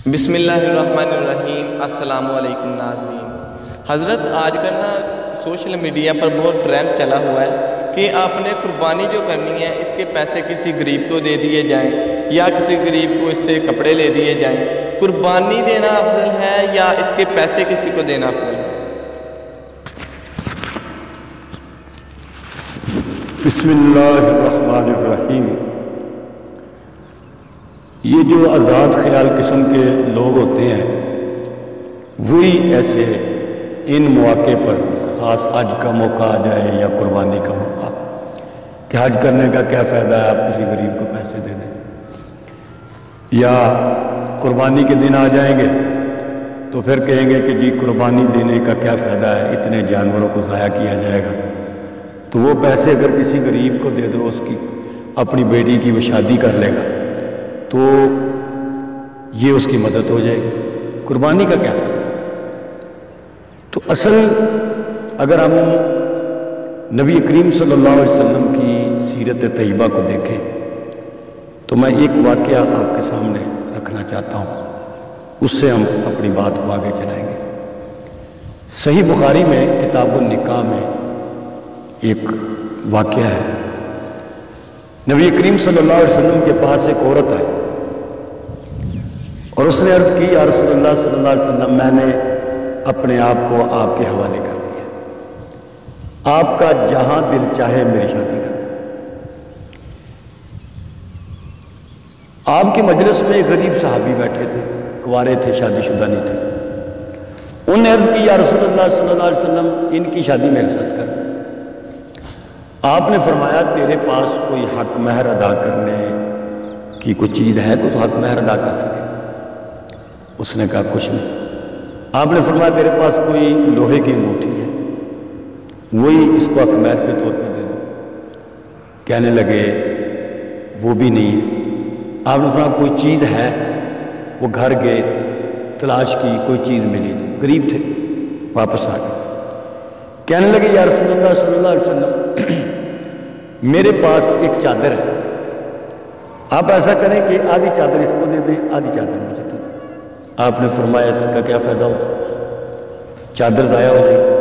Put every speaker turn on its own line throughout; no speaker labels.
بسم اللہ الرحمن الرحیم۔ السلام علیکم ناظرین۔ حضرت آج کل سوشل میڈیا پر بہت ٹرینڈ چلا ہوا ہے کہ آپ نے قربانی جو کرنی ہے اس کے پیسے کسی غریب کو دے دیے جائیں یا کسی غریب کو اس سے کپڑے لے دیے جائیں۔ قربانی دینا افضل ہے یا اس کے پیسے کسی کو دینا افضل ہے؟
بسم اللہ الرحمن الرحیم۔ یہ جو آزاد خیال قسم کے لوگ ہوتے ہیں وہی ایسے ان مواقع پر، خاص حج کا موقع آ جائے یا قربانی کا موقع، کہ حج کرنے کا کیا فائدہ ہے، آپ کسی غریب کو پیسے دے دیں، یا قربانی کے دن آ جائیں گے تو پھر کہیں گے کہ جی قربانی دینے کا کیا فائدہ ہے، اتنے جانوروں کو ضائع کیا جائے گا، تو وہ پیسے اگر کسی غریب کو دے دو، اس کی اپنی بیٹی کی وہ شادی کر لے گا تو یہ اس کی مدد ہو جائے گی، قربانی کا کیا فائدہ؟ تو اصل اگر ہم نبی کریم صلی اللہ علیہ وسلم کی سیرت طیبہ کو دیکھیں تو میں ایک واقعہ آپ کے سامنے رکھنا چاہتا ہوں، اس سے ہم اپنی بات کو آگے چلائیں گے۔ صحیح بخاری میں کتاب النکاح میں ایک واقعہ ہے۔ نبی کریم صلی اللہ علیہ وسلم کے پاس ایک عورت آئی اور اس نے عرض کی، یا رسول اللہ صلی اللہ علیہ وسلم، میں نے اپنے آپ کو آپ کے حوالے کر دیا، آپ کا جہاں دل چاہے میری شادی کر۔ آپ کی مجلس میں ایک غریب صحابی بیٹھے تھے، کنوارے تھے، شادی شدہ نہیں تھے۔ انہوں نے عرض کی، یا رسول اللہ صلی اللہ علیہ وسلم، ان کی شادی میرے ساتھ کر دیں۔ آپ نے فرمایا، تیرے پاس کوئی حق مہر ادا کرنے کی کوئی چیز ہے تو حق مہر ادا کر سکے؟ اس نے کہا کچھ نہیں۔ آپ نے فرمایا، تیرے پاس کوئی لوہے کی انگوٹھی ہے، وہی اس کو حق مہر کے طور پہ دے دو۔ کہنے لگے وہ بھی نہیں ہے۔ آپ نے فرمایا کوئی چیز ہے؟ وہ گھر گئے، تلاش کی، کوئی چیز ملی نہیں، غریب تھے، واپس آ گئے۔ کہنے لگے، یا رسول اللہ صلی اللہ علیہ وسلم، میرے پاس ایک چادر ہے، آپ ایسا کریں کہ آدھی چادر اس کو دے دیں، آدھی چادر مجھے دے دیں۔ آپ نے فرمایا، اس کا کیا فائدہ ہوگا، چادر ضائع ہو جائے گی۔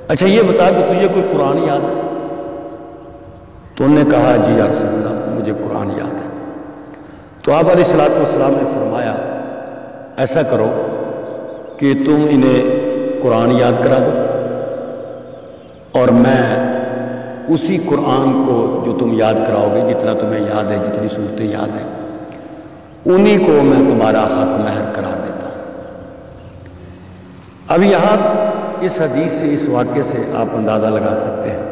اچھا یہ بتا کہ تجھے کوئی قرآن یاد ہے؟ تو انہوں نے کہا، جی یا رسول اللہ، مجھے قرآن یاد ہے۔ تو آپ علیہ الصلوۃ والسلام نے فرمایا، ایسا کرو کہ تم انہیں قرآن یاد کرا دو اور میں اسی قرآن کو جو تم یاد کراؤ گے، جتنا تمہیں یاد ہے، جتنی صورتیں یاد ہیں، انہی کو میں تمہارا حق مہر قرار دیتا ہوں۔ اب یہاں اس حدیث سے، اس واقعے سے آپ اندازہ لگا سکتے ہیں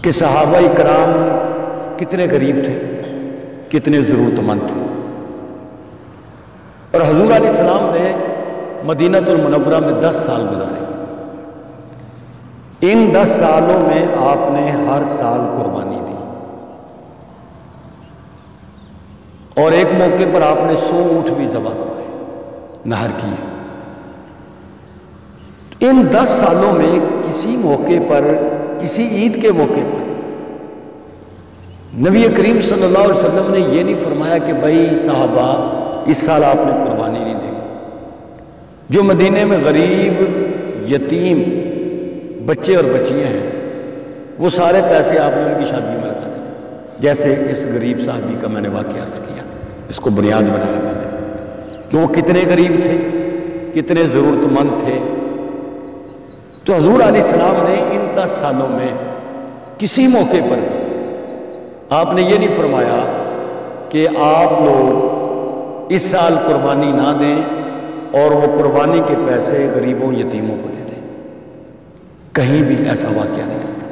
کہ صحابہ کرام کتنے غریب تھے، کتنے ضرورت مند تھے، اور حضور علیہ السلام نے مدینہ المنورہ میں 10 سال گزارے۔ ان 10 سالوں میں آپ نے ہر سال قربانی دی، اور ایک موقع پر آپ نے 100 اونٹ بھی ذبح کروائے، نہر کیے۔ ان 10 سالوں میں کسی موقع پر، کسی عید کے موقع پر نبی کریم صلی اللہ علیہ وسلم نے یہ نہیں فرمایا کہ بھائی صحابہ اس سال آپ نے قربانی نہیں دے گی۔ جو مدینے میں غریب، یتیم بچے اور بچیاں ہیں، وہ سارے پیسے آپ نے ان کی شادیوں میں لگا دیں، جیسے اس غریب صحابی کا میں نے واقعہ عرض کیا، اس کو بنیاد بنایا میں نے کہ وہ کتنے غریب تھے، کتنے ضرورت مند تھے۔ تو حضور علیہ السلام نے ان 10 سالوں میں کسی موقع پر بھی آپ نے یہ نہیں فرمایا کہ آپ لوگ اس سال قربانی نہ دیں اور وہ قربانی کے پیسے غریبوں، یتیموں کو دے دیں، کہیں بھی ایسا واقعہ نہیں آتا۔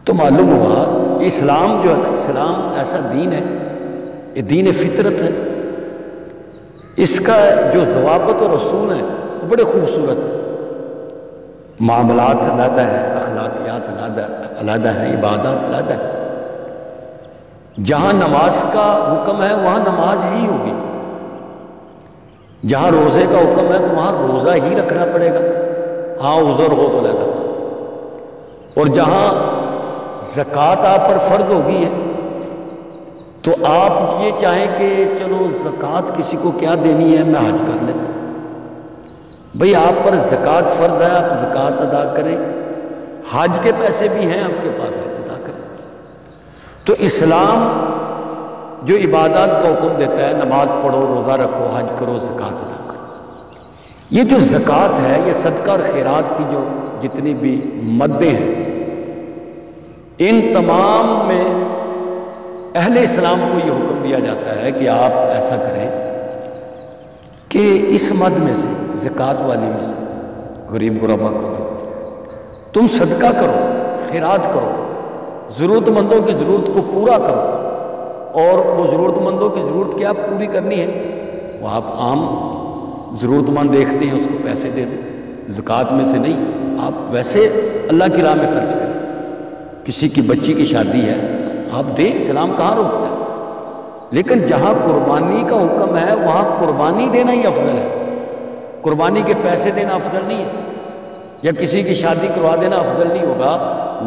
تو معلوم ہوا اسلام جو ہے نا، اسلام ایسا دین ہے، یہ دین فطرت ہے، اس کا جو ضوابط اور اصول ہیں وہ بڑے خوبصورت ہیں۔ معاملات علیحدہ ہے، اخلاقیات علیحدہ ہیں، عبادات علیحدہ ہے۔ جہاں نماز کا حکم ہے وہاں نماز ہی ہوگی، جہاں روزے کا حکم ہے تو وہاں روزہ ہی رکھنا پڑے گا، ہاں عذر ہو تو علیحدہ بات۔ اور جہاں زکوٰۃ آپ پر فرض ہوگی ہے تو آپ یہ چاہیں کہ چلو زکوٰۃ کسی کو کیا دینی ہے، میں حج کر لیتا ہوں، بھئی آپ پر زکوٰۃ فرض ہے، آپ زکوٰۃ ادا کریں، حج کے پیسے بھی ہیں آپ کے پاس، حج ادا کریں۔ تو اسلام جو عبادات کا حکم دیتا ہے، نماز پڑھو، روزہ رکھو، حج کرو، زکوٰۃ ادا کرو، یہ جو زکوٰۃ ہے یہ صدقہ اور خیرات کی جو جتنی بھی مدیں ہیں، ان تمام میں اہل اسلام کو یہ حکم دیا جاتا ہے کہ آپ ایسا کریں کہ اس مد میں سے، زکوٰۃ والی میں سے غریب غربا کو دو، تم صدقہ کرو، خیرات کرو، ضرورت مندوں کی ضرورت کو پورا کرو۔ اور وہ ضرورت مندوں کی ضرورت کیا پوری کرنی ہے؟ وہ آپ عام ضرورت مند دیکھتے ہیں اس کو پیسے دے دیں، زکوٰۃ میں سے نہیں، آپ ویسے اللہ کی راہ میں خرچ کریں۔ کسی کی بچی کی شادی ہے، آپ دیں، اسلام کہاں روکتا ہے؟ لیکن جہاں قربانی کا حکم ہے وہاں قربانی دینا ہی افضل ہے، قربانی کے پیسے دینا افضل نہیں ہے، یا کسی کی شادی کروا دینا افضل نہیں ہوگا،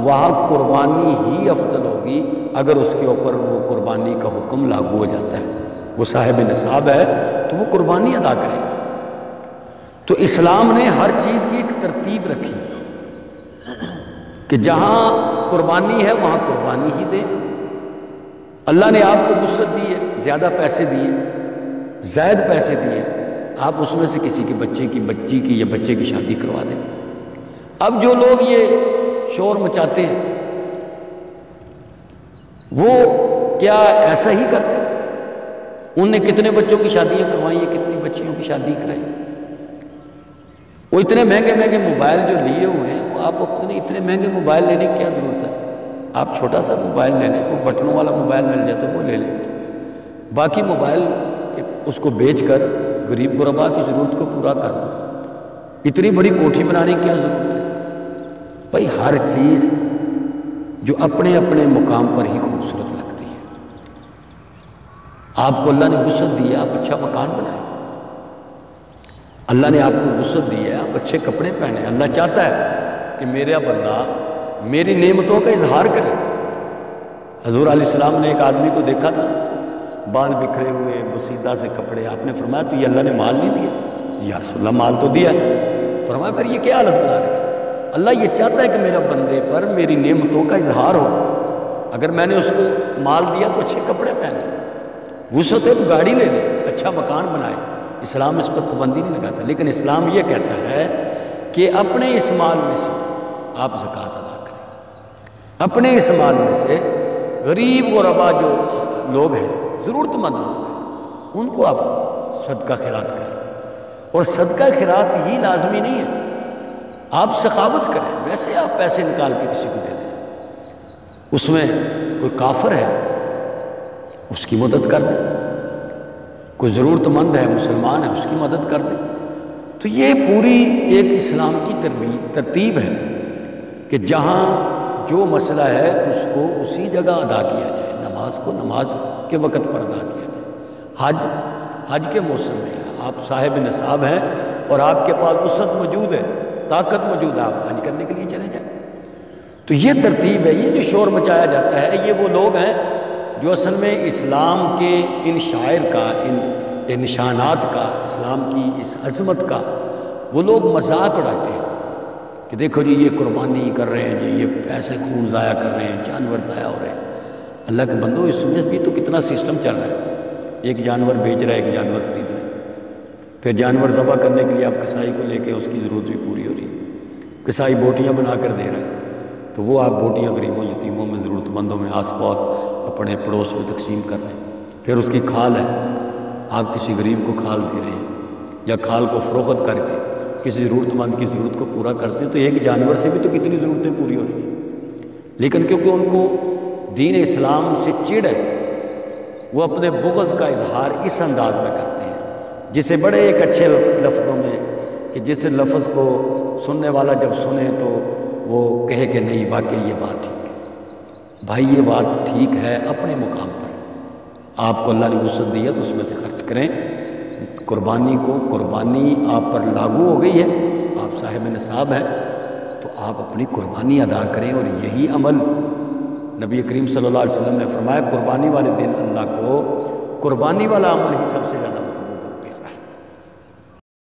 وہاں قربانی ہی افضل ہوگی اگر اس کے اوپر وہ قربانی کا حکم لاگو ہو جاتا ہے، وہ صاحب نصاب ہے تو وہ قربانی ادا کرے گا۔ تو اسلام نے ہر چیز کی ایک ترتیب رکھی کہ جہاں قربانی ہے وہاں قربانی ہی دیں۔ اللہ نے آپ کو وسعت دی ہے، زیادہ پیسے دیے، زائد پیسے دیے، آپ اس میں سے کسی کے بچے کی، بچی کی یا بچے کی شادی کروا دیں۔ اب جو لوگ یہ شور مچاتے ہیں وہ کیا ایسا ہی کرتے ہیں؟ انہوں نے کتنے بچوں کی شادیاں کروائی ہیں، کتنی بچیوں کی شادی کرائی؟ وہ اتنے مہنگے مہنگے موبائل جو لیے ہوئے ہیں، وہ آپ اپنے اتنے مہنگے موبائل لینے کی کیا ضرورت ہے؟ آپ چھوٹا سا موبائل لے لیں، وہ بٹنوں والا موبائل مل جائے تو وہ لے لیں، باقی موبائل اس کو بیچ کر غریب غربا کی ضرورت کو پورا کر دو۔ اتنی بڑی کوٹھی بنانے کی کیا ضرورت ہے؟ بھائی ہر چیز جو اپنے اپنے مقام پر ہی خوبصورت لگتی ہے۔ آپ کو اللہ نے وسعت دی ہے، آپ اچھا مکان بنائیں، اللہ نے آپ کو وسعت دی ہے، آپ اچھے کپڑے پہنیں۔ اللہ چاہتا ہے کہ میرا بندہ میری نعمتوں کا اظہار کرے۔ حضور علیہ السلام نے ایک آدمی کو دیکھا تھا، بال بکھرے ہوئے، بسیدہ سے کپڑے، آپ نے فرمایا تو یہ اللہ نے مال نہیں دیا؟ یا رسول اللہ مال تو دیا ہے۔ فرمایا پھر یہ کیا حالت بنا رکھی؟ اللہ یہ چاہتا ہے کہ میرا بندے پر میری نعمتوں کا اظہار ہو۔ اگر میں نے اس کو مال دیا تو اچھے کپڑے پہنے، وسعت ہے تو گاڑی لے لے، اچھا مکان بنائے، اسلام اس پر پابندی نہیں لگاتا۔ لیکن اسلام یہ کہتا ہے کہ اپنے اس مال میں سے آپ زکوٰۃ ادا کریں، اپنے اس مال میں سے غریب غربا جو لوگ ہیں، ضرورت مند لوگ ہیں، ان کو آپ صدقہ خیرات کریں۔ اور صدقہ خیرات ہی لازمی نہیں ہے، آپ سخاوت کریں، ویسے آپ پیسے نکال کے کسی کو دے دیں، اس میں کوئی کافر ہے اس کی مدد کر دیں، کوئی ضرورت مند ہے مسلمان ہے اس کی مدد کر دیں۔ تو یہ پوری ایک اسلام کی ترتیب ہے کہ جہاں جو مسئلہ ہے اس کو اسی جگہ ادا کیا جائے، نماز کو نماز کے وقت پر ادا کیا جائے، حج کے موسم میں آپ صاحب نصاب ہیں اور آپ کے پاس وسعت موجود ہے، طاقت موجود ہے، آپ حج کرنے کے لیے چلے جائیں۔ تو یہ ترتیب ہے۔ یہ جو شور مچایا جاتا ہے یہ وہ لوگ ہیں جو اصل میں اسلام کے ان شاعر کا، ان نشانات کا، اسلام کی اس عظمت کا وہ لوگ مذاق اڑاتے ہیں کہ دیکھو جی یہ قربانی کر رہے ہیں، جی یہ پیسے خون ضائع کر رہے ہیں، جانور ضائع ہو رہے ہیں۔ اللہ کے بندو اس میں بھی تو کتنا سسٹم چل رہا ہے، ایک جانور بیچ رہا ہے، ایک جانور خرید رہا ہے، پھر جانور ذبح کرنے کے لیے آپ کسائی کو لے کے اس کی ضرورت بھی پوری ہو رہی ہے، کسائی بوٹیاں بنا کر دے رہا ہے، تو وہ آپ بوٹیاں غریبوں یتیموں میں، ضرورت مندوں میں، آس پاس اپنے پڑوس میں تقسیم کر رہے ہیں۔ پھر اس کی کھال ہے، آپ کسی غریب کو کھال دے رہے ہیں یا کھال کو فروخت کر کے کسی ضرورت مند کی ضرورت کو پورا کرتے ہیں، تو ایک جانور سے بھی تو کتنی ضرورتیں پوری ہو رہی ہیں۔ لیکن کیونکہ ان کو دین اسلام سے چڑ ہے، وہ اپنے بغض کا اظہار اس انداز میں کرتے ہیں، جسے بڑے ایک اچھے لفظوں میں کہ جس لفظ کو سننے والا جب سنے تو وہ کہے کہ نہیں واقعی یہ بات ٹھیک ہے۔ بھائی یہ بات ٹھیک ہے اپنے مقام پر، آپ کو اللہ نے وسعت دی ہے تو اس میں سے خرچ کریں۔ قربانی آپ پر لاگو ہو گئی ہے، آپ صاحب نصاب ہیں تو آپ اپنی قربانی ادا کریں، اور یہی عمل نبی کریم صلی اللہ علیہ وسلم نے فرمایا قربانی والے دن اللہ کو قربانی والا عمل ہی سب سے زیادہ